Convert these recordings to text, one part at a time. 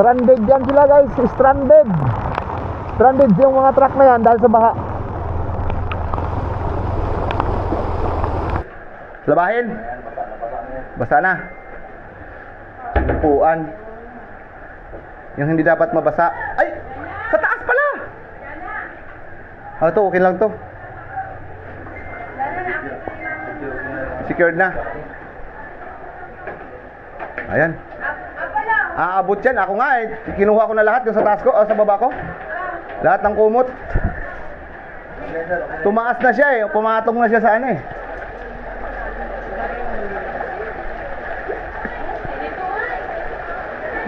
Stranded yan sila guys, stranded. Stranded yung mga truck na yan dahil sa baha. Labahin. Basta na. Upuan. Yung hindi dapat mabasa. Ay! Sa taas pala! Ito, okay lang to. Secured na. Ayan. Aabot yan. Ako nga eh. Kinuha ko na lahat yung sa taas ko, sa baba ko. Lahat ng kumot. Tumaas na siya eh. Pumatong na siya sa ano eh.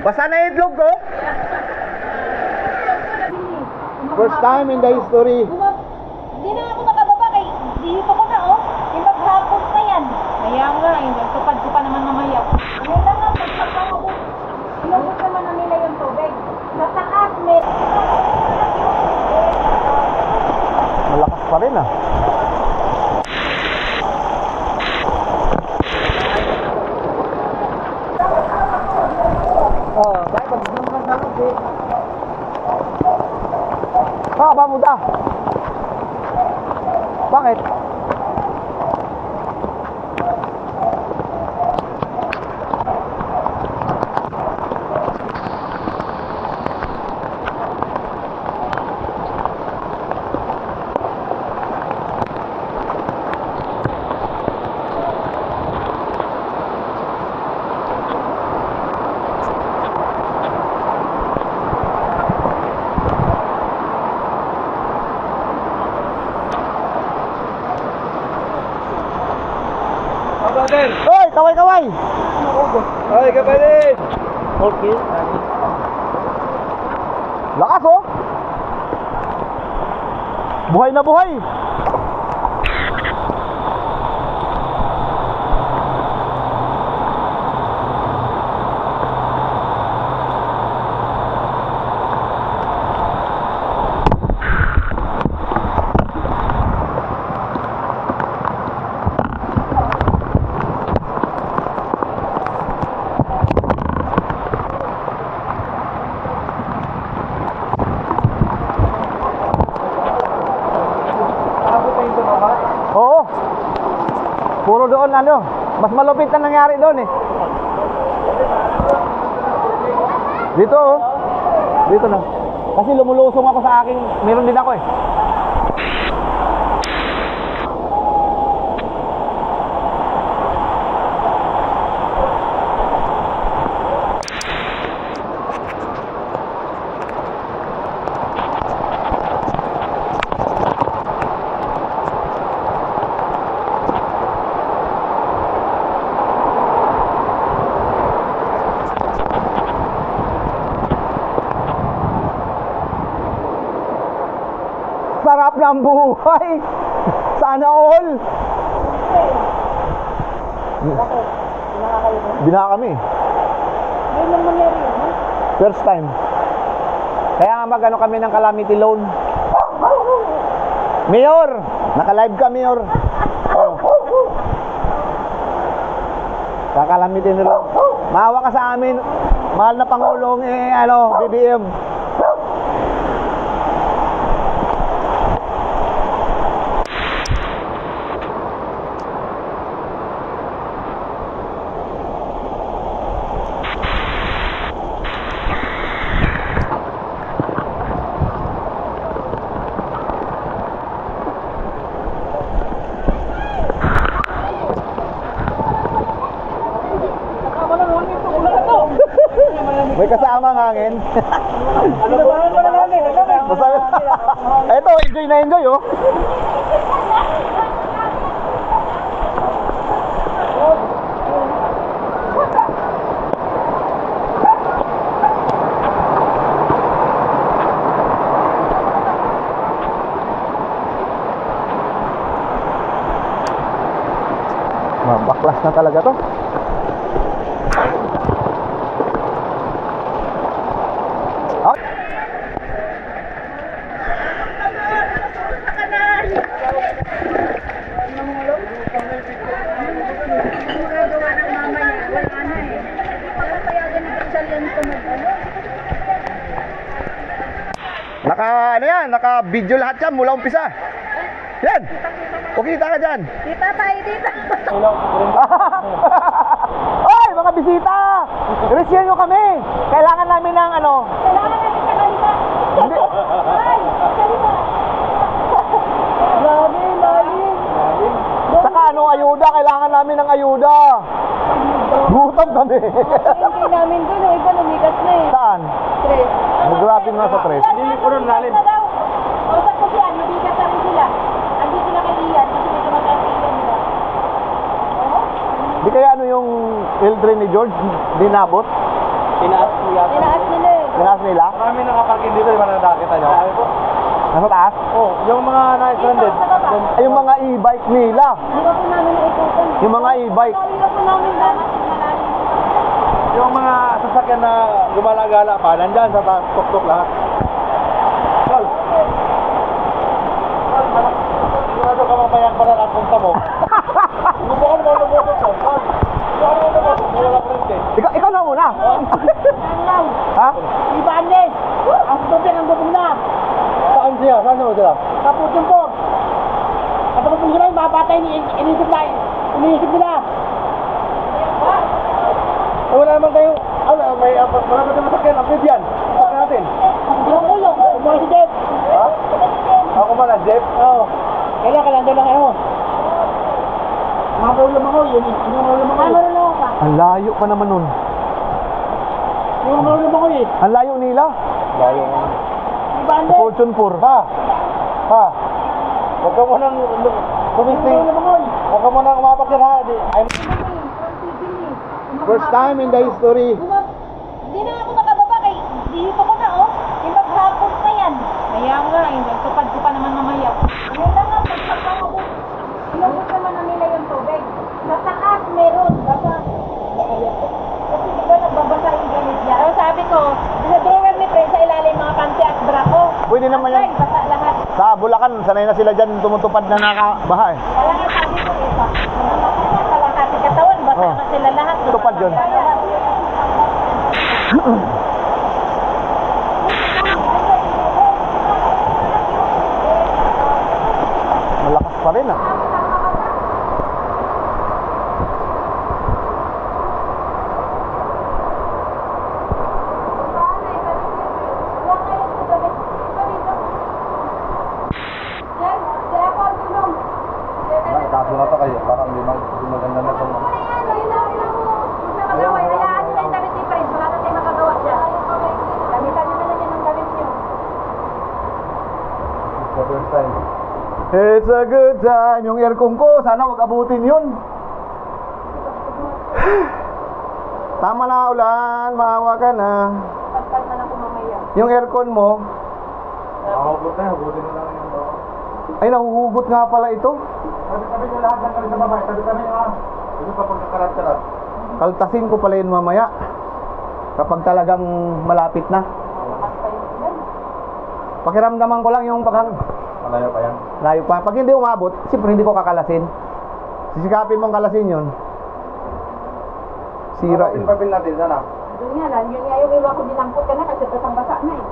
Basta na itlog ko. First time in the history. Hindi na ako nakababa kay dito ko na oh. Yung maghapon na yan. Kaya nga, tupad ko pa naman mamaya. Ayun lang nga, pagkakabot. Inubos naman na nila yung tubig. Sa taas, may... Malakas pa rin ah. Ba muda. Bakit? Hoy, kaway-kaway. Hoy, kapatid. Okay. Lakas oh. Buhay na buhay. Oo. Puro doon ano. Mas malupit na nangyari doon eh. Dito oh. Dito na. Kasi lumulusong ako sa aking, meron din ako eh. Sarap ng buhay. Sana all. Bakit? Binaka kayo ba? Binaka kami. Ngayon lang mangyari yun, ha? First time. Kaya nga magano kami ng calamity loan. Mayor! Naka-live ka, Mayor. Oh. Kakalamity na loan. Maawa ka sa amin. Mahal na Pangulong eh, ano, BBM. May kasama ng hangin. Ito, enjoy na enjoy oh. Mabaklas na talaga to. Magagawa ng mama niya, wala na eh. Parang payagan ni Pachal yan ito mag-ano. Ano yan, naka-video lahat yan mula umpisa. Yan. Kukita ka dyan. Tita tayo, tita. Oy, mga bisita! Receive nyo kami. Kailangan namin ng ano. Kailangan natin sa kalita. Hindi. Ay, kalita. Lalim. Saka ano, ayuda. Kailangan namin ng ayuda. Gutom kami. Hindi namin doon, yung iba lumigas na eh. Saan? Tres. Grabe nga sa tres. Hindi ko rin lalim. Usap ko siya, lumigas na rin sila. Andi sila kay Ian, kasi medyo mataas sa Ian nila. Oo? Di kaya ano yung L3 ni George? Dinabot? Tinaas ko yan. Tinaas nila eh. Tinaas nila? Marami nakaparking dito, di ba nakakita nyo? Nasa taas? Oh, yung mga na-stranded. Dito, sa baba. Ay, yung mga e-bike nila. Di ba po namin naikutan? Yung mga e-bike. Dali na po namin dapat yung malalim. Yung mga sasakyan na gumala-gala pa, nandyan sa tuk-tuk lahat. Tol! Sigurado ka mamayang pa na ang punta mo. Gusto ka naman lumusot, Tol. Gusto ka naman lumusot, wala ka rin eh. Ikaw na muna. Lang. Ha? Iba Andes! Ang tubig ang bubong na! Saan siya? Saan siya sila? Kaputong po! Kapag po sila yung mga bata iniisip nila. Wala naman kayo. May marami naman sakyan. Upgrade yan. Sakyan natin. Yung ulo, umuwi si Jeff. Ha? Ako man lang, Jeff. Oo. Kailan doon lang kayo. Mga marulong ako, yun yung marulong ako. Marulong ka? Ang layo pa naman nun. Yung marulong ako eh. Ang layo nila. Layo nga. Iba Andes! Fortune 4. Ha? Huwag ka mo nang tumisting. Huwag ka mo nang umapak yan ha. First time in the history. Hindi na ako nakababa kay dito ko na oh. Yung maghapon pa yan. Kaya nga, hindi. Tupad ko pa naman mamaya. Ayun lang nga, pagpapang ako. Inubos naman na nila yung tubig. Sa taas meron. Baba. Kasi di ba nagbabasa yung ganit niya. Pero sabi ko, sa drawer ni Prince sa ilalim mga panty at bra ko. Pwede naman yan. Ay, basa lahat. Sa Bulacan, sanay na sila dyan tumutupad na nakabaha eh. Kaya nga sabi ko, ito. Kalahati katawan, basa Oh. na sila lahat. Tupad yun. Malakas pa rin ah. Kaso na to kayo. Parang di maganda na itong... First time. It's a good time. Yung aircon ko, sana wag abutin yun. Tama na ulan, maawa ka na. Yung aircon mo, Nakakabot na, habutin na lang yung bawang. ay nahuhugot nga pala ito. Sabi nyo lahat ng kami sa babae. Sabi kami ito pa pagkakarat-karat. Kaltasin ko pala yun mamaya. Kapag talagang malapit na. Pakiramdaman ko lang yung Malayo pa yan. layo pa. Pag hindi umabot, siyempre hindi ko kakalasin. Sisikapin mong kalasin yun. Sira eh. Papil natin, sana. Doon nga lang, yun nga yung iwa ko dinampot ka na kasi basang-basa na eh.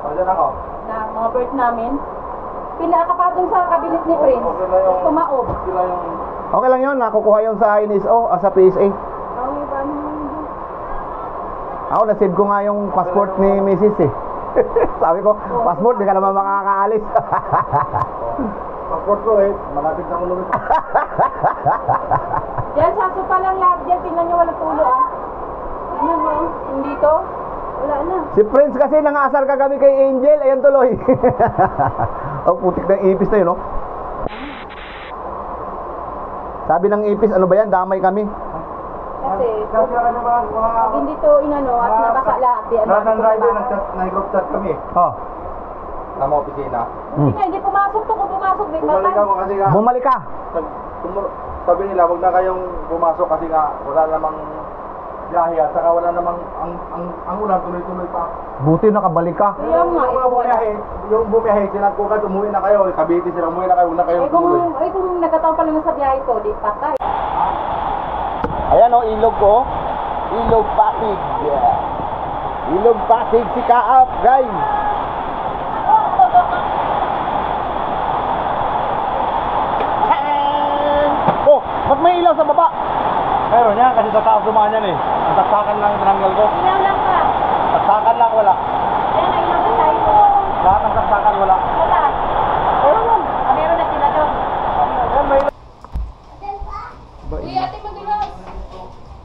O, dyan ako. Na mga bird namin. Pinakapatong sa kabinet ni Prince. Okay na yung... Tapos tumaob. Sila yung... Okay lang yun, nakukuha yun sa NSO, sa PSA. Ang iba naman yun. Ako, nasave ko nga yung passport ni Mrs. eh. Sabi ko, passport, di ka naman makakaalis. Passport ko eh. Malapit na ulo ito. Diyan, saso pa lang lahat dyan. Tingnan nyo walang tulo ah. Ano mo? Hindi to? Wala na. Si Prince kasi nangasar kagabi kay Angel, ayan tuloy. Oh, putik na yung ipis na yun, no? Sabi ng ipis, ano ba yan? Damay kami. Kasi, Kasi ano ba, pag hindi to inano at nabasa lahat. Di, lahat ng driver nag-group chat kami. Oh, Sa mga opisina. Hindi nga, hindi pumasok to. Kung pumasok, may Bumalik patay. ako kasi nga... bumalik ka. Sabi nila, wag na kayong pumasok kasi nga wala namang biyahe at saka wala namang ang ulan tuloy-tuloy pa. Buti nakabalik ka. Kaya nga, Yung mga bumiyahe, sinat ko kahit umuwi na kayo, Cavite sila umuwi na kayo, huwag na kayong tumuloy. kung nagkataon pala na sa biyahe to, di patay. Ayan o, ilog ko. Ilog Pasig. Ilog Pasig si Kaap, guys. Oh, ba't may ilaw sa baba? Meron yan kasi sa taas dumaan yan eh. Ang saksakan lang yung tinanggal ko. Ilaw lang ka. Saksakan lang wala. Yan, ay ilaw na tayo. Lahat ng saksakan wala. Wala. Meron na sila doon. Yan may Ba, Uy, ate madulas.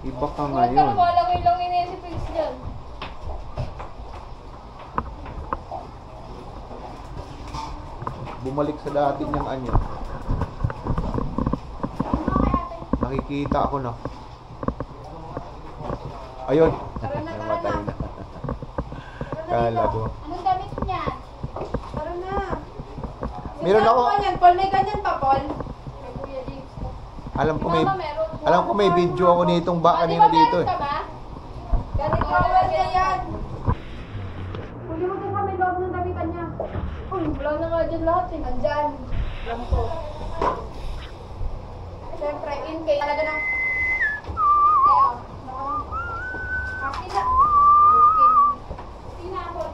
iba ka Huwag ka ngayon. na malangin-langin na yan si Pix dyan. Bumalik sa dating ng anyo. Nakikita ako na. Ayun. Namatay na. Kala ko. Anong damit niyan? Tara na. Meron ako. Ganyan, Paul. May ganyan pa, Paul. Kay Kuya James ko. Alam ko may Mama, meron. alam ko may video ako nitong ba Di kanina ba dito meron eh. ka ba? Ganito ang ganyan yan. Huli mo din kami loob ng dabitan niya. Uy, wala na nga dyan lahat eh. Nandyan. Alam ko. Siyempre, in case. Talaga ng... Kaya, Kapila. Tinapon.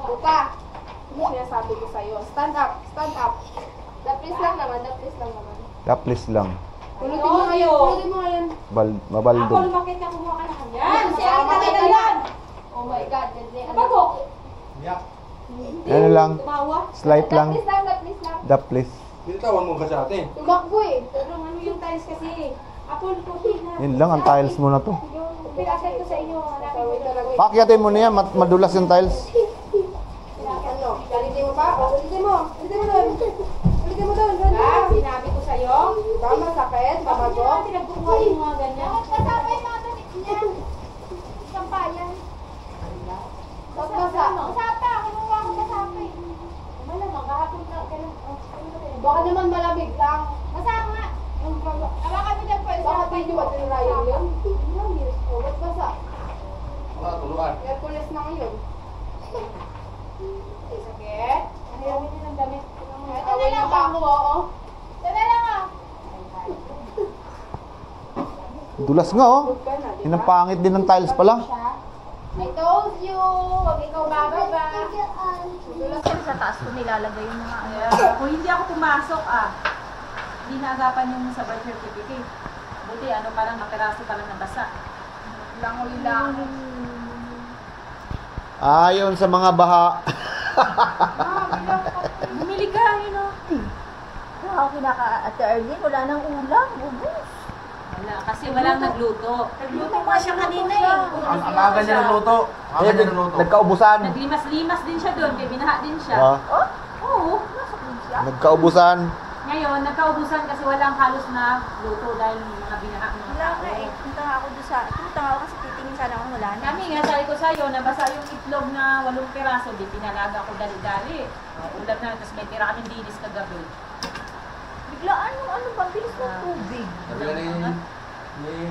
Buka. Ano sinasabi ko sa'yo? Stand up. Stand up. Daplis lang naman, daplis lang naman. Taplis lang. Pulutin mo ngayon. Pulutin mo ngayon. Mabaldog. bakit ako kumuha ka na kanya? Yan, si Ate Ate na yan. Oh my God, ganyan. Bago. yak. Ano lang, Tumawa. slight lang. Daplis lang, daplis lang. Daplis. Binitawan mo kasi ate. Tumakbo eh. Pero ano yung tiles kasi? Apple, puti na. Yun lang ang tiles mo na to. Yung pinakit ko sa inyo. Hanapin mo talaga. Pakyatin mo niya, madulas yung tiles. Ano? Ulitin mo pa? O, ulitin mo. Ulitin mo doon. Ulitin mo doon. Ah, sinabi ko sa'yo. Diba masakit? Mabago? Pinagkukuha yung mga ganyan. Kasama yung mga damit niya. Sampayan. Tapos basa. Masapa, kinuha ko masapa eh. Malamang, kahapon na. Baka naman malamig lang. Masama nga. Hawakan mo dyan po. Baka pwede ba tinrayan yun? O, ba't basa? Wala, tuluan. Hercules na ngayon. Sakit? Ano yung ng damit? Ito na lang pa ako, oo. Ito na lang ah. Dulas nga oh. Yun ang pangit din ng tiles pala. I told you. Huwag ikaw bababa. Sa taas ko nilalagay yung mga ano. Kung hindi ako pumasok hindi naagapan yung sa birth certificate. Buti ano parang nakiraso pa lang nabasa. Langoy lang. Ayon sa mga baha. Bumili ka, yun o. Ako kinaka-Ate Arlene, wala nang ulam. Ubus. Wala, kasi walang nagluto. Nagluto nga siya kanina eh. Ang aga niya ng luto. Ang aga niya ng luto. Nagkaubusan. Naglimas-limas din siya doon, kaya binaha din siya. Ah, Oo, nasa din siya. nagkaubusan. Ngayon, nagkaubusan kasi walang halos na luto dahil mga binaha ng mga Wala tao. nga eh. Punta nga ako doon sa... Punta nga ako kasi titingin sana ako wala na. Kami nga, sabi ko sa'yo, nabasa yung itlog na 8 piraso, di pinalaga ko dali-dali. Ulam na, tapos may tira kaming dinis kagabi. Biglaan yung ano ba? Bilis ng tubig. Sabi ka ni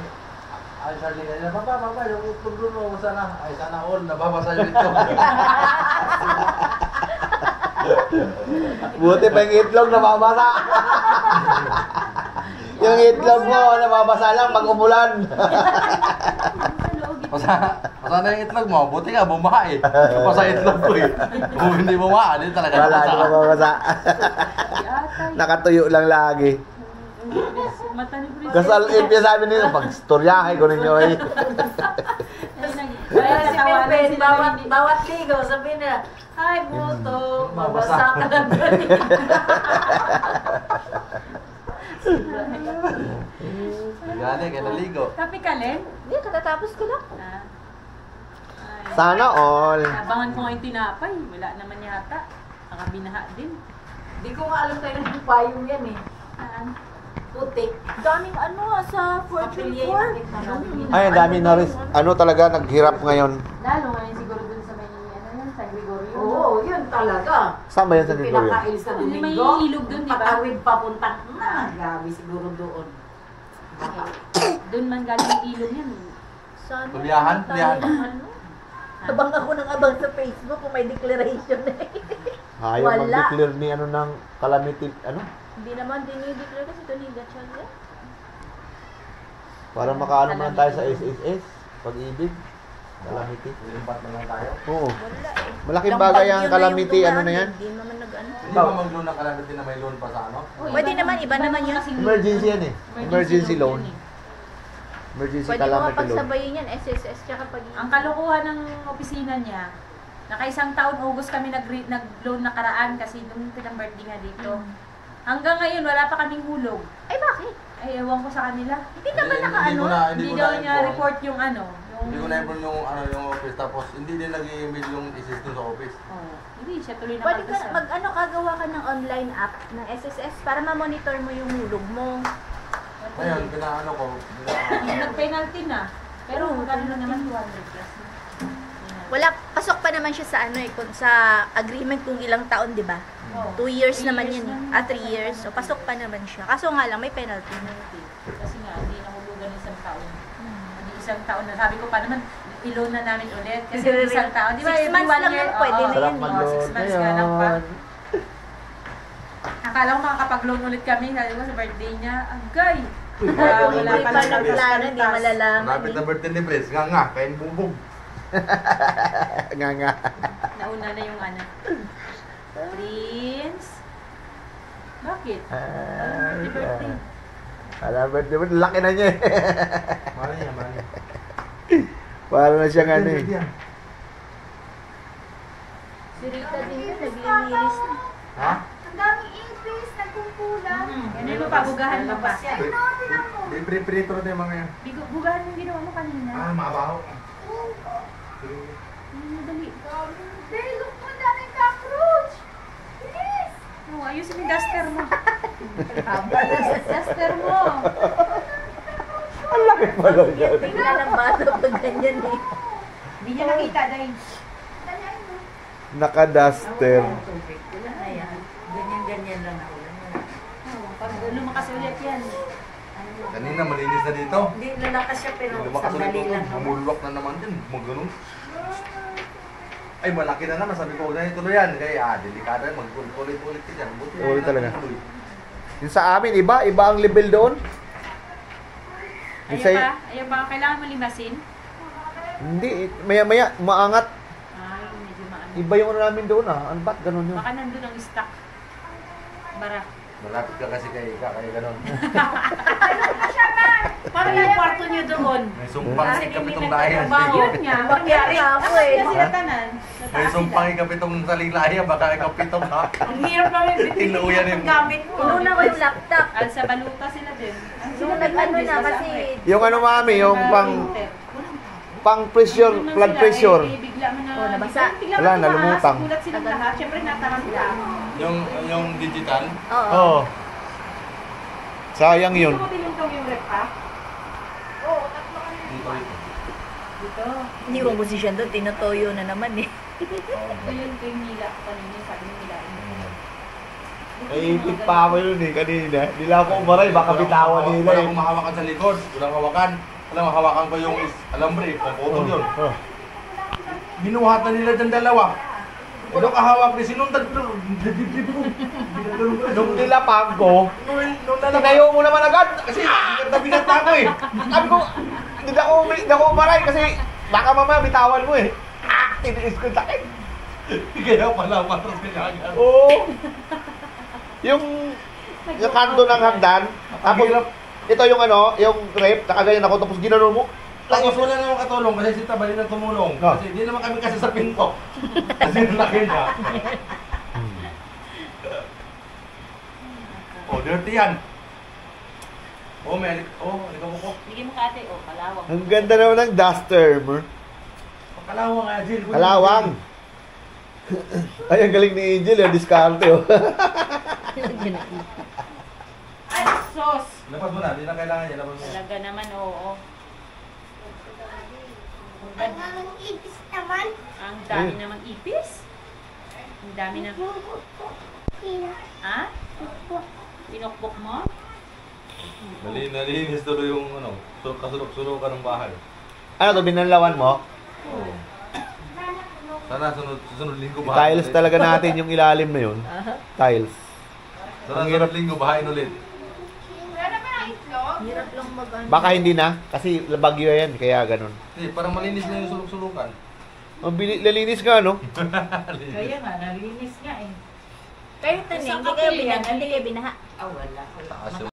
ay Charlie kanina, Papa, yung itlog doon mo sana. Ay, sana all, nababasa yung itlog. Buti pa yung itlog nababasa. Yung itlog mo nababasa lang pag umulan. Pasana yung itlog mo, buti nga, bumaha eh. Pasa itlog ko eh. Kung hindi bumaha, hindi talaga Wala na nabasa. mababasa. Nakatuyo lang lagi. Mata ni Chris. Kasal impya sabi nila, pag storyahe ko ninyo eh. Kaya si Pepe, bawat ligaw, sabi na, ay, buto, mabasa ka lang ganun. Gani, kaya naligo. Kapi ka, Len? Hindi, katatapos ko lang. Ay, Sana all. nabangan ko nga yung tinapay. Wala naman yata. Nakabinaha din. Hindi ko nga alam tayo ng payong yan eh. Putik. Daming ano sa Fortune 4. Ay, ang dami na rin. Ano talaga, naghirap ngayon. Lalo ngayon siguro dun sa may, ano yun, San Gregorio. Oo, yun talaga. Saan ba yan sa Gregorio? Pinakailis na May Domingo. ilog dun, di ba? Patawid papunta. Grabe siguro doon. Doon man galing yung ilog yan. Sana Tuliyahan, tayo tuliyahan. ng ano? Abang ako ng abang sa Facebook kung may declaration eh. Ayaw Wala. mag-declare ni ano ng calamity, ano? Hindi naman dinideclare kasi ito ni Gatchal. Para makaano man tayo sa SSS, pag-ibig, calamity. Limpat na lang tayo. Oo. Wala eh. Malaking Ilang bagay bagyo ang na yung calamity, ano dumaan, na yan? Hindi naman nag-ano. Hindi ba mag-loan ng calamity na may loan pa sa ano? Pwede naman, iba naman yun. Emergency yan eh. Emergency loan. Emergency Pwede mo calamity loan. pagsabayin yan, SSS tsaka pag Ang kalokohan ng opisina niya, nakaisang taon, August kami nag-loan nakaraan kasi nung pinang-birthday nga dito. Hanggang ngayon, wala pa kaming hulog. Ay, bakit? Ay, ewan ko sa kanila. Hindi naman nakaano. Hindi daw niya report yung ano. Hindi ko na-inform yung office, tapos hindi din nag-i-email yung assistant sa office. Oh, hindi siya tuloy na Pwede ka, mag-ano, kagawa ka ng online app ng SSS para ma-monitor mo yung hulog mo. Ngayon, pinaano ko, Nag-penalty na. Pero magkano na naman 200 plus. Wala, pasok pa naman siya sa ano eh, kung sa agreement kung ilang taon, di ba? 2 years naman yan eh. 3 years. So, pasok pa naman siya. Kaso nga lang, may penalty. Kasi nga, hindi nahulugan ng isang taon. Hindi isang taon na. Sabi ko pa naman, i-loan na namin ulit. Kasi isang taon. Di ba, 6 months lang naman pwede na Sarap yan eh. mag-loan 6 months nga lang pa. ngayon. Akala ko makakapag-loan ulit kami. Sabi ko sa birthday niya, agay! Hindi Wala pa pa ng plano, hindi malalaman. rapid na birthday ni Pres, nga, kain bumbog. Nga. Nauna na yung anak. Prince? Bakit? Happy birthday. Alam, birthday mo, laki na niya eh. Mali niya, mali. Para na siyang ano eh. Si Rita din yun, naglilinis na. Ha? Ang daming ipis, nagkukulang. Ano yung pabugahan mo pa? Prito na yung mga yan. Bugahan yung ginawa mo kanina. Mabaho. Dali. Hey, look mo, daming cockroach. Bilis! Oh, ayusin yung duster mo. Duster mo. Ang laki pala niya. Tingnan ng bata pag ganyan eh. Hindi niya nakita dahil. Tanyain mo. Naka-duster. Ayan, ganyan-ganyan lang ako. Pag lumakas ulit yan. Kanina, malinis na dito. Hindi lalakas siya pero Lumakas ulit sandali dito. lang naman. Bumulwak na naman din. Magano'n. Ay, malaki na naman. Sabi ko, na ituloy yan. Kaya, delikado yan. Mag-ulit-ulit ka dyan. Buti Ulit na talaga. tuloy. Yung sa amin, iba ang level doon. Yung Ayaw pa, kailangan mo limasin? Hindi, maya-maya, maangat. Ay, medyo maano. Iba yung ano namin doon ah. Ano ba't ganun yun? Baka nandun ang stock. Bara. Malapit ka kasi kay Ika, kaya gano'n. Parang yung kwarto niyo doon. May sumpang ikapitong layan. Yun nga. Bakit nga ako eh. Bakit sila tanan? May sumpang ikapitong saling layan. Baka ikapitong ha. Ang hirap namin Tinuyan yung- ang gamit mo. Inuna ko yung laptop. Sa baluta sila din. Yung nag-ano na kasi Yung ano mami, yung pang pressure, blood pressure. Bigla mo na. Oh, nabasa. Bigla Wala, mo nalumutang. Gulat silang lahat. Siyempre nataranta. Yung digital. Oo. Oo. Sayang yun. Gusto mo tinutong yung rep ha? Dito rito. Dito. Hindi ko posisyon doon, tinutoyo na naman eh. Ito yung kay Mila. Kanina sabi ni Mila. Naipit pa ako yun eh, kanina. Nila ako umaray, baka bitawan nila Wala eh. akong mahawakan sa likod. Walang hawakan. Alam, hawakan ko yung alambre. Puputol yun. Oh. Binuhat na nila dyan dalawa. Ano kahawak ni sinundan ko. Nung nilapag ko, Nung nalaman. tinayo mo naman agad. Kasi binat na ako eh. Sabi ko, hindi na ako umaray kasi baka mamaya bitawan mo eh. Tiniis ko yung sakit. Kaya pala patros kanya. Oo. Yung kanto ng hagdan, tapos ito yung ano, yung rep, nakaganyan ako, tapos ginano mo. Tapos wala naman katulong kasi si Tabali na tumulong. Oh. Kasi hindi naman kami kasi sa pinto. Kasi yung laki niya. Oh, dirty yan. Oh, ikaw mo ko. Bigyan mo ka ate. Oh, kalawang. Ang ganda naman ng duster mo. Kalawang nga, Jill. Kalawang. Ay, ang galing ni Angel, yung diskarte oh. Ay, sos! Lapad mo na, hindi na kailangan niya. Lapad mo. Talaga naman, oo. Ang daming ipis naman. Ang dami namang ipis. Ang dami na. Ha? Pinokbok mo? Nalinis tuloy yung kasulok-sulokan ng bahay. Ano to, binanlawan mo? Oo. Sana sunod linggo Tiles talaga natin yung ilalim na yun. Tiles. Sana sunod linggo bahain ulit. Wala naman ang itlog. Hirap lang mag-ano. Baka hindi na, kasi bagyo yan, kaya ganun. Hindi, parang malinis na yung sulok-sulukan. Lalinis ka, no? Kaya nga, nalinis nga eh. Kayo, Tani, hindi kayo binaha. Ah, wala. Taas yung